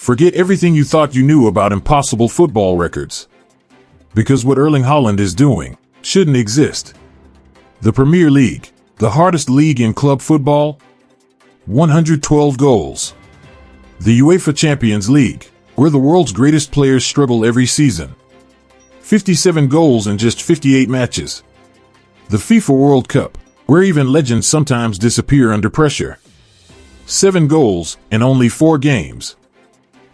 Forget everything you thought you knew about impossible football records. Because what Erling Haaland is doing shouldn't exist. The Premier League, the hardest league in club football, 112 goals. The UEFA Champions League, where the world's greatest players struggle every season, 57 goals in just 58 matches. The FIFA World Cup, where even legends sometimes disappear under pressure, 7 goals in only 4 games.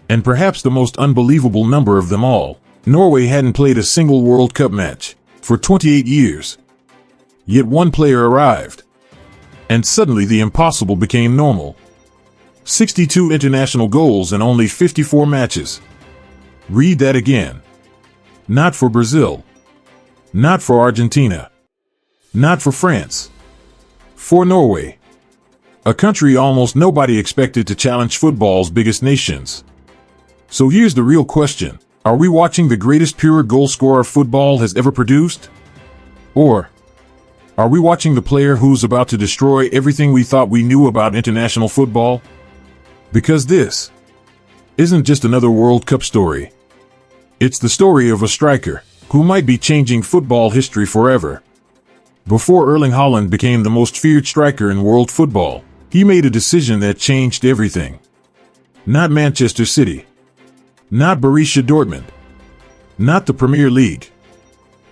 And perhaps the most unbelievable number of them all, Norway hadn't played a single World Cup match for 28 years. Yet one player arrived, and suddenly the impossible became normal. 62 international goals in only 54 matches. Read that again. Not for Brazil. Not for Argentina. Not for France. For Norway. A country almost nobody expected to challenge football's biggest nations. So here's the real question. Are we watching the greatest pure goal scorer football has ever produced? Or are we watching the player who's about to destroy everything we thought we knew about international football? Because this isn't just another World Cup story. It's the story of a striker who might be changing football history forever. Before Erling Haaland became the most feared striker in world football, he made a decision that changed everything. Not Manchester City. Not Borussia Dortmund. Not the Premier League.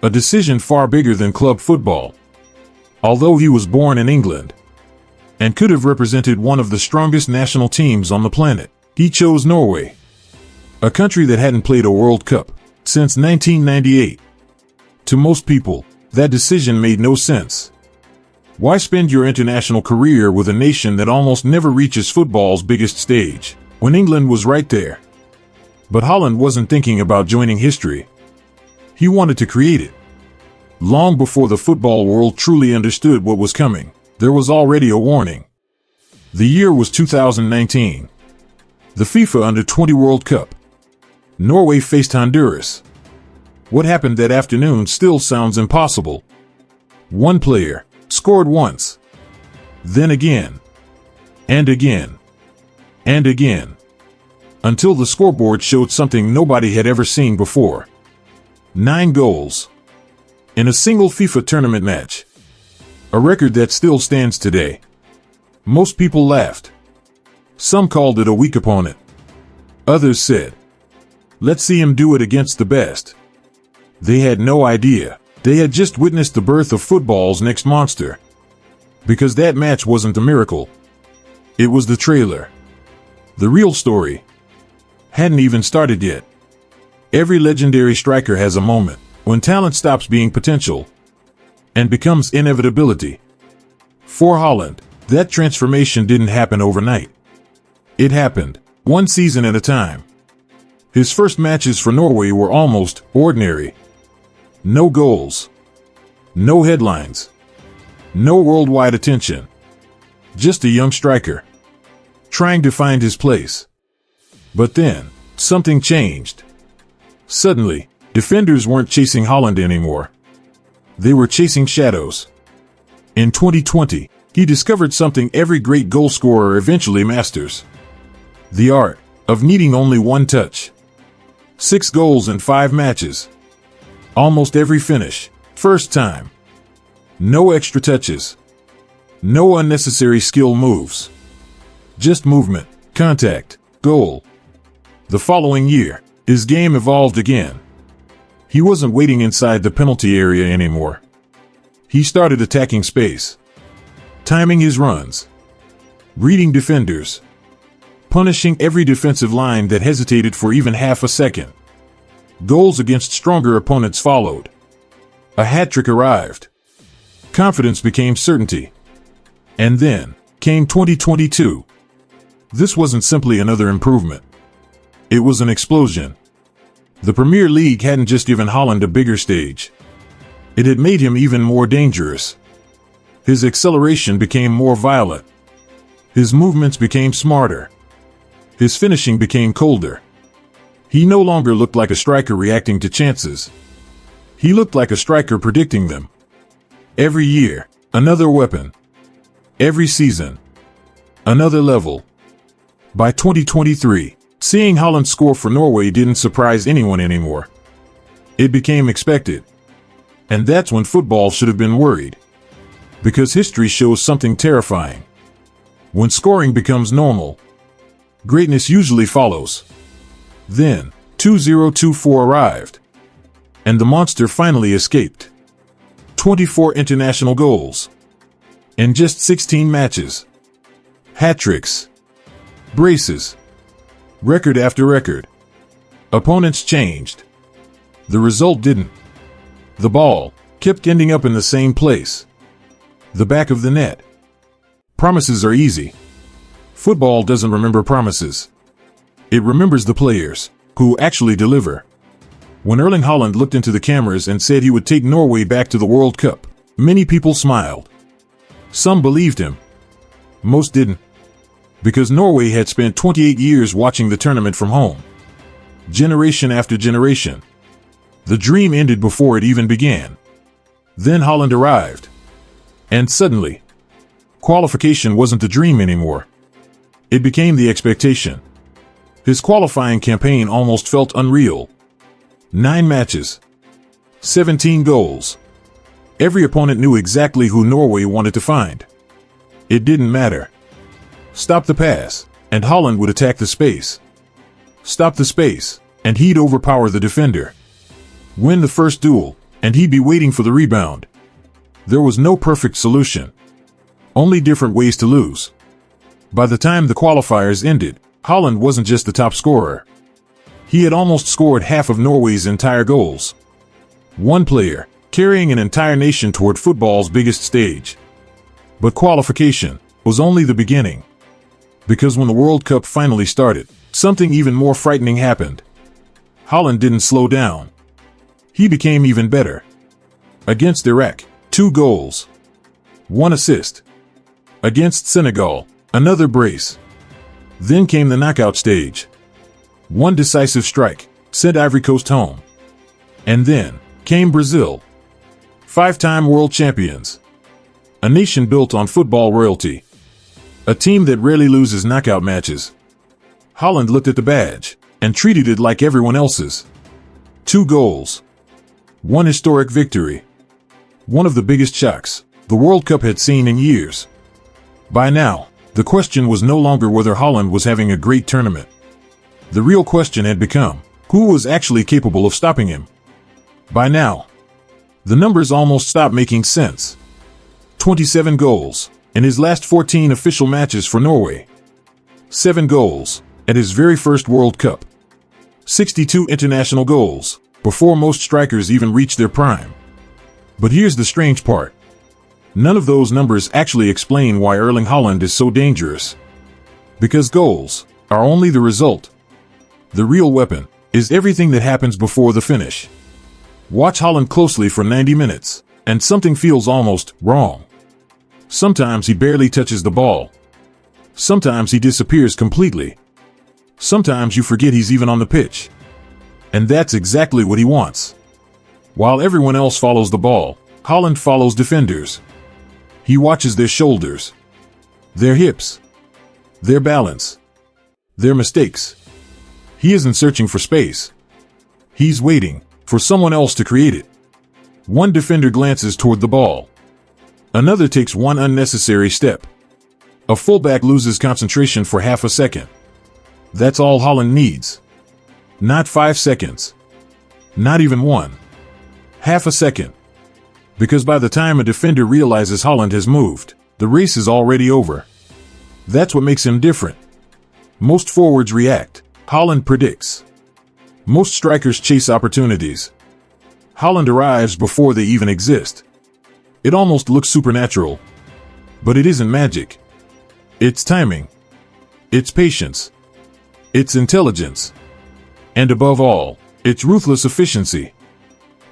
A decision far bigger than club football. Although he was born in England and could have represented one of the strongest national teams on the planet, he chose Norway, a country that hadn't played a World Cup since 1998. To most people, that decision made no sense. Why spend your international career with a nation that almost never reaches football's biggest stage, when England was right there? But Haaland wasn't thinking about joining history. He wanted to create it. Long before the football world truly understood what was coming, there was already a warning. The year was 2019. The FIFA Under-20 World Cup. Norway faced Honduras. What happened that afternoon still sounds impossible. One player scored once. Then again. And again. And again. Until the scoreboard showed something nobody had ever seen before. 9 goals. In a single FIFA tournament match. A record that still stands today. Most people laughed. Some called it a weak opponent. Others said, let's see him do it against the best. They had no idea. They had just witnessed the birth of football's next monster. Because that match wasn't a miracle. It was the trailer. The real story hadn't even started yet. Every legendary striker has a moment when talent stops being potential and becomes inevitability. For Haaland, that transformation didn't happen overnight. It happened one season at a time. His first matches for Norway were almost ordinary. No goals. No headlines. No worldwide attention. Just a young striker trying to find his place. But then, something changed. Suddenly, defenders weren't chasing Haaland anymore. They were chasing shadows. In 2020, he discovered something every great goal scorer eventually masters. The art of needing only one touch. 6 goals in 5 matches. Almost every finish, first time. No extra touches. No unnecessary skill moves. Just movement, contact, goal. The following year, his game evolved again. He wasn't waiting inside the penalty area anymore. He started attacking space, timing his runs, reading defenders, punishing every defensive line that hesitated for even half a second. Goals against stronger opponents followed. A hat-trick arrived. Confidence became certainty. And then came 2022. This wasn't simply another improvement. It was an explosion. The Premier League hadn't just given Haaland a bigger stage. It had made him even more dangerous. His acceleration became more violent. His movements became smarter. His finishing became colder. He no longer looked like a striker reacting to chances. He looked like a striker predicting them. Every year, another weapon. Every season, another level. By 2023, Seeing Haaland score for Norway didn't surprise anyone anymore. It became expected. And that's when football should have been worried. Because history shows something terrifying. When scoring becomes normal, greatness usually follows. Then, 2024 arrived. And the monster finally escaped. 24 international goals. In just 16 matches. Hat-tricks. Braces. Record after record. Opponents changed. The result didn't. The ball kept ending up in the same place. The back of the net. Promises are easy. Football doesn't remember promises. It remembers the players who actually deliver. When Erling Haaland looked into the cameras and said he would take Norway back to the World Cup, many people smiled. Some believed him. Most didn't. Because Norway had spent 28 years watching the tournament from home. Generation after generation. The dream ended before it even began. Then Haaland arrived. And suddenly, qualification wasn't the dream anymore. It became the expectation. His qualifying campaign almost felt unreal. 9 matches. 17 goals. Every opponent knew exactly who Norway wanted to find. It didn't matter. Stop the pass, and Haaland would attack the space. Stop the space, and he'd overpower the defender. Win the first duel, and he'd be waiting for the rebound. There was no perfect solution. Only different ways to lose. By the time the qualifiers ended, Haaland wasn't just the top scorer. He had almost scored half of Norway's entire goals. One player, carrying an entire nation toward football's biggest stage. But qualification was only the beginning. Because when the World Cup finally started, something even more frightening happened. Haaland didn't slow down. He became even better. Against Iraq, 2 goals. 1 assist. Against Senegal, another brace. Then came the knockout stage. 1 decisive strike sent Ivory Coast home. And then came Brazil. 5-time world champions. A nation built on football royalty. A team that rarely loses knockout matches. Haaland looked at the badge and treated it like everyone else's. 2 goals. 1 historic victory. One of the biggest shocks the World Cup had seen in years. By now, the question was no longer whether Haaland was having a great tournament. The real question had become, who was actually capable of stopping him? By now, the numbers almost stopped making sense. 27 goals in his last 14 official matches for Norway. 7 goals at his very first World Cup. 62 international goals before most strikers even reach their prime. But here's the strange part. None of those numbers actually explain why Erling Haaland is so dangerous. Because goals are only the result. The real weapon is everything that happens before the finish. Watch Haaland closely for 90 minutes, and something feels almost wrong. Sometimes he barely touches the ball. Sometimes he disappears completely. Sometimes you forget he's even on the pitch. And that's exactly what he wants. While everyone else follows the ball, Haaland follows defenders. He watches their shoulders, their hips, their balance, their mistakes. He isn't searching for space. He's waiting for someone else to create it. One defender glances toward the ball. Another takes one unnecessary step. A fullback loses concentration for half a second. That's all Haaland needs. Not 5 seconds. Not even 1. Half a second. Because by the time a defender realizes Haaland has moved, the race is already over. That's what makes him different. Most forwards react. Haaland predicts. Most strikers chase opportunities. Haaland arrives before they even exist. It almost looks supernatural. But it isn't magic. It's timing. It's patience. It's intelligence. And above all, it's ruthless efficiency.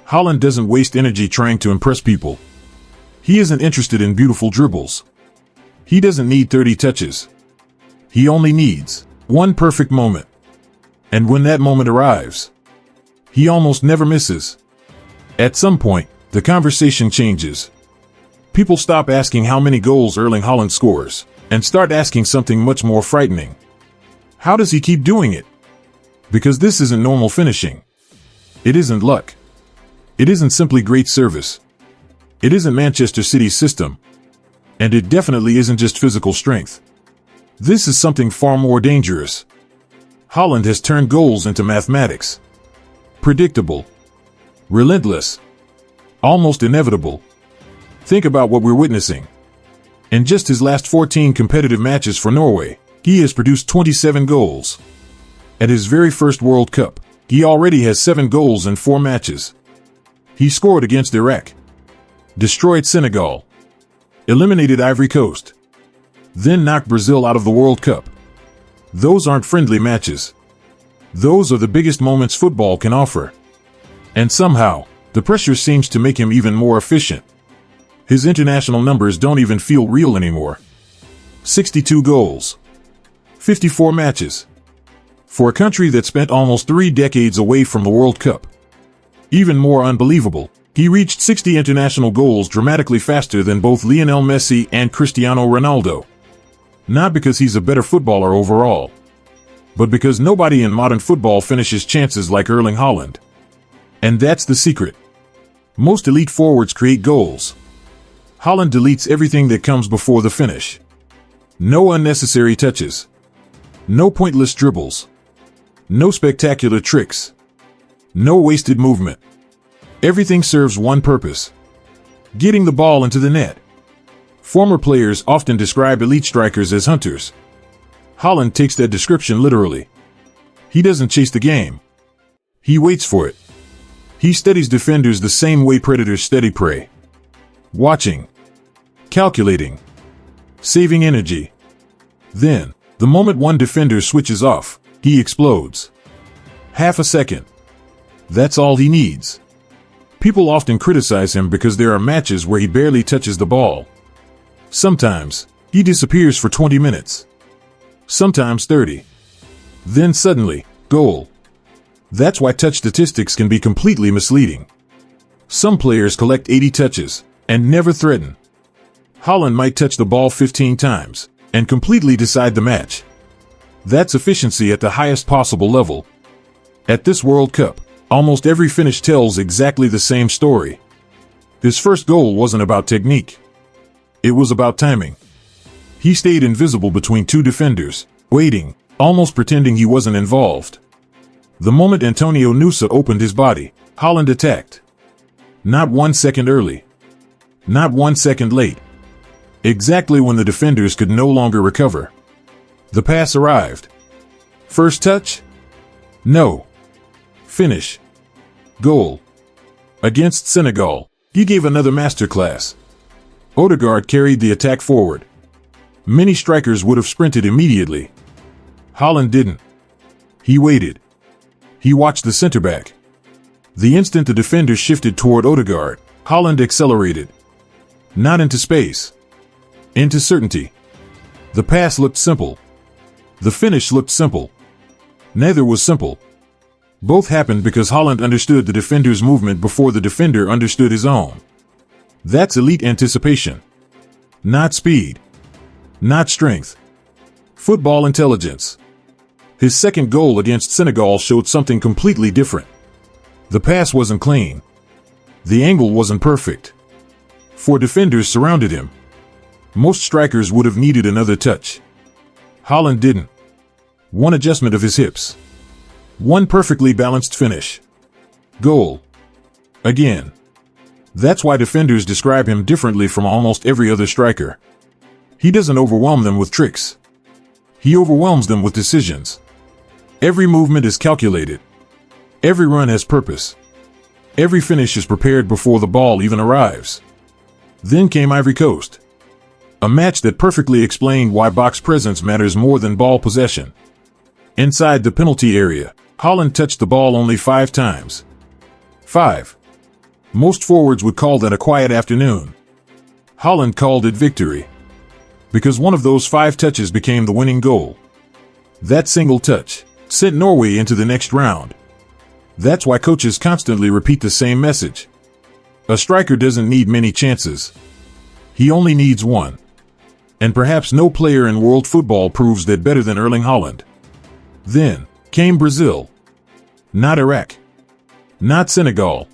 Haaland doesn't waste energy trying to impress people. He isn't interested in beautiful dribbles. He doesn't need 30 touches. He only needs one perfect moment. And when that moment arrives, he almost never misses. At some point, the conversation changes. People stop asking how many goals Erling Haaland scores, and start asking something much more frightening. How does he keep doing it? Because this isn't normal finishing. It isn't luck. It isn't simply great service. It isn't Manchester City's system. And it definitely isn't just physical strength. This is something far more dangerous. Haaland has turned goals into mathematics. Predictable. Relentless. Almost inevitable. Think about what we're witnessing. In just his last 14 competitive matches for Norway, he has produced 27 goals. At his very first World Cup, he already has 7 goals in 4 matches. He scored against Iraq, destroyed Senegal, eliminated Ivory Coast, then knocked Brazil out of the World Cup. Those aren't friendly matches. Those are the biggest moments football can offer. And somehow, the pressure seems to make him even more efficient. His international numbers don't even feel real anymore. 62 goals. 54 matches. For a country that spent almost 3 decades away from the World Cup. Even more unbelievable, he reached 60 international goals dramatically faster than both Lionel Messi and Cristiano Ronaldo. Not because he's a better footballer overall, but because nobody in modern football finishes chances like Erling Haaland. And that's the secret. Most elite forwards create goals. Haaland deletes everything that comes before the finish. No unnecessary touches. No pointless dribbles. No spectacular tricks. No wasted movement. Everything serves one purpose: getting the ball into the net. Former players often describe elite strikers as hunters. Haaland takes that description literally. He doesn't chase the game. He waits for it. He studies defenders the same way predators study prey. Watching. Calculating. Saving energy. Then, the moment one defender switches off, he explodes. Half a second. That's all he needs. People often criticize him because there are matches where he barely touches the ball. Sometimes, he disappears for 20 minutes. Sometimes 30. Then suddenly, goal. That's why touch statistics can be completely misleading. Some players collect 80 touches and never threaten. Haaland might touch the ball 15 times and completely decide the match. That's efficiency at the highest possible level. At this World Cup, almost every finish tells exactly the same story. His first goal wasn't about technique. It was about timing. He stayed invisible between 2 defenders, waiting, almost pretending he wasn't involved. The moment Antonio Nusa opened his body, Haaland attacked. Not 1 second early. Not 1 second late. Exactly when the defenders could no longer recover. The pass arrived. First touch? No. Finish. Goal. Against Senegal, he gave another masterclass. Odegaard carried the attack forward. Many strikers would have sprinted immediately. Haaland didn't. He waited. He watched the center back. The instant the defender shifted toward Odegaard, Haaland accelerated. Not into space. Into certainty. The pass looked simple. The finish looked simple. Neither was simple. Both happened because Haaland understood the defender's movement before the defender understood his own. That's elite anticipation. Not speed. Not strength. Football intelligence. His second goal against Senegal showed something completely different. The pass wasn't clean. The angle wasn't perfect. 4 defenders surrounded him. Most strikers would have needed another touch. Haaland didn't. 1 adjustment of his hips. 1 perfectly balanced finish. Goal. Again. That's why defenders describe him differently from almost every other striker. He doesn't overwhelm them with tricks. He overwhelms them with decisions. Every movement is calculated. Every run has purpose. Every finish is prepared before the ball even arrives. Then came Ivory Coast. A match that perfectly explained why box presence matters more than ball possession. Inside the penalty area, Haaland touched the ball only 5 times. 5. Most forwards would call that a quiet afternoon. Haaland called it victory. Because one of those 5 touches became the winning goal. That single touch sent Norway into the next round. That's why coaches constantly repeat the same message. A striker doesn't need many chances. He only needs 1. And perhaps no player in world football proves that better than Erling Haaland. Then came Brazil, Not Iraq. Not Senegal.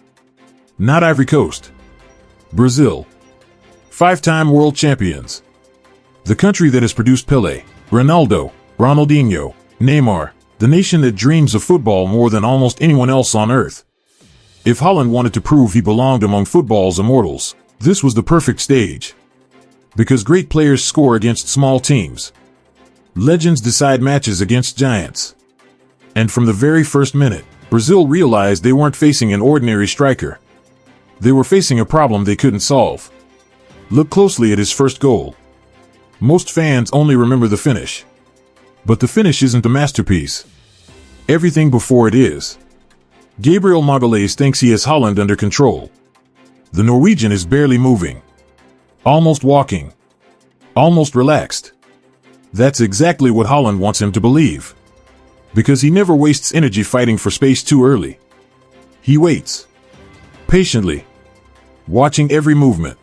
Not Ivory Coast. Brazil. 5-time world champions. The country that has produced Pelé, Ronaldo, Ronaldinho, Neymar, the nation that dreams of football more than almost anyone else on earth. If Haaland wanted to prove he belonged among football's immortals, this was the perfect stage. Because great players score against small teams. Legends decide matches against giants. And from the very first minute, Brazil realized they weren't facing an ordinary striker. They were facing a problem they couldn't solve. Look closely at his first goal. Most fans only remember the finish. But the finish isn't the masterpiece. Everything before it is. Gabriel Magalhaes thinks he has Haaland under control. The Norwegian is barely moving. Almost walking. Almost relaxed. That's exactly what Haaland wants him to believe. Because he never wastes energy fighting for space too early. He waits. Patiently. Watching every movement.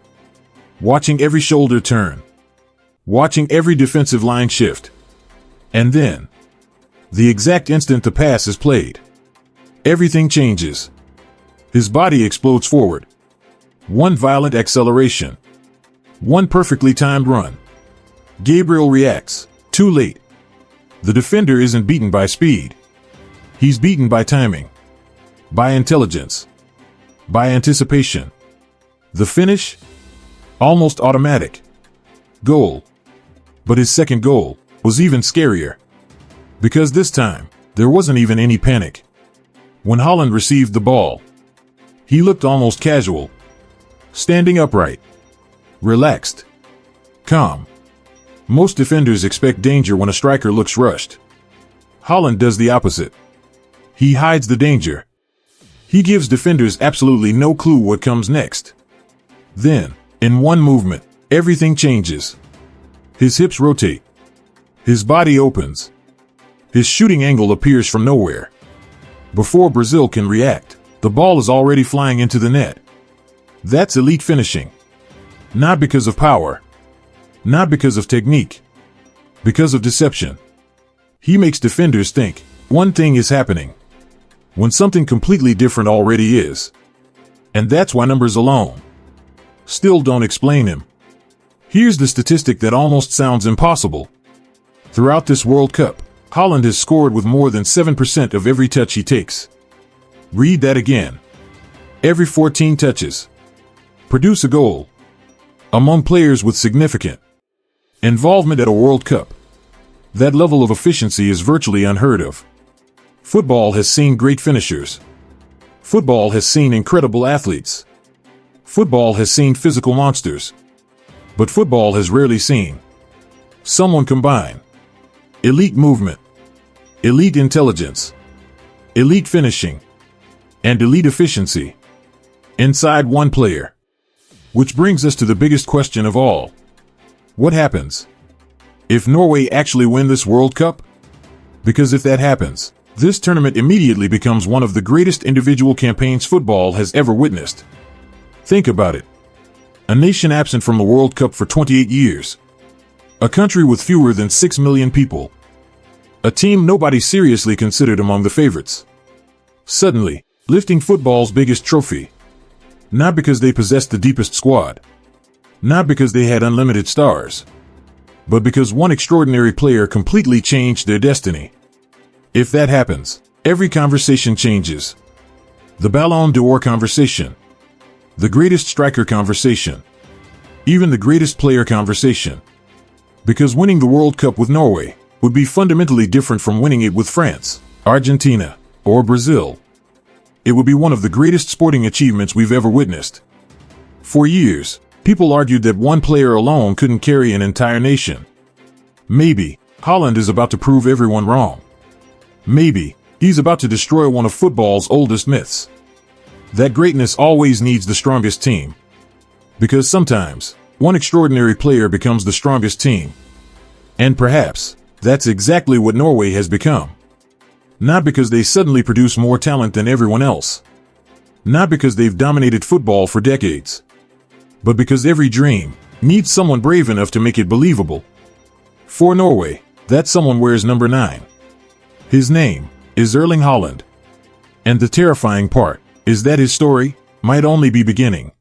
Watching every shoulder turn. Watching every defensive line shift. And then, the exact instant the pass is played, everything changes. His body explodes forward. One violent acceleration. One perfectly timed run. Gabriel reacts, too late. The defender isn't beaten by speed. He's beaten by timing. By intelligence. By anticipation. The finish? Almost automatic. Goal. But his second goal was even scarier. Because this time, there wasn't even any panic. When Haaland received the ball, he looked almost casual. Standing upright. Relaxed. Calm. Most defenders expect danger when a striker looks rushed. Haaland does the opposite. He hides the danger. He gives defenders absolutely no clue what comes next. Then, in one movement, everything changes. His hips rotate. His body opens. His shooting angle appears from nowhere. Before Brazil can react, the ball is already flying into the net. That's elite finishing. Not because of power. Not because of technique. Because of deception. He makes defenders think one thing is happening, when something completely different already is. And that's why numbers alone still don't explain him. Here's the statistic that almost sounds impossible. Throughout this World Cup, Haaland has scored with more than 7% of every touch he takes. Read that again. Every 14 touches. Produce a goal. Among players with significant involvement at a World Cup, that level of efficiency is virtually unheard of. Football has seen great finishers. Football has seen incredible athletes. Football has seen physical monsters. But football has rarely seen someone combine elite movement, elite intelligence, elite finishing, and elite efficiency inside one player. Which brings us to the biggest question of all. What happens if Norway actually win this World Cup? Because if that happens, this tournament immediately becomes one of the greatest individual campaigns football has ever witnessed. Think about it. A nation absent from the World Cup for 28 years. A country with fewer than 6 million people. A team nobody seriously considered among the favorites. Suddenly, lifting football's biggest trophy. Not because they possessed the deepest squad. Not because they had unlimited stars. But because one extraordinary player completely changed their destiny. If that happens, every conversation changes. The Ballon d'Or conversation. The greatest striker conversation. Even the greatest player conversation. Because winning the World Cup with Norway would be fundamentally different from winning it with France, Argentina, or Brazil. It would be one of the greatest sporting achievements we've ever witnessed. For years, people argued that one player alone couldn't carry an entire nation. Maybe Haaland is about to prove everyone wrong. Maybe he's about to destroy one of football's oldest myths. That greatness always needs the strongest team. Because sometimes, one extraordinary player becomes the strongest team. And perhaps, that's exactly what Norway has become. Not because they suddenly produce more talent than everyone else. Not because they've dominated football for decades. But because every dream needs someone brave enough to make it believable. For Norway, that someone wears number 9. His name is Erling Haaland. And the terrifying part is that his story might only be beginning.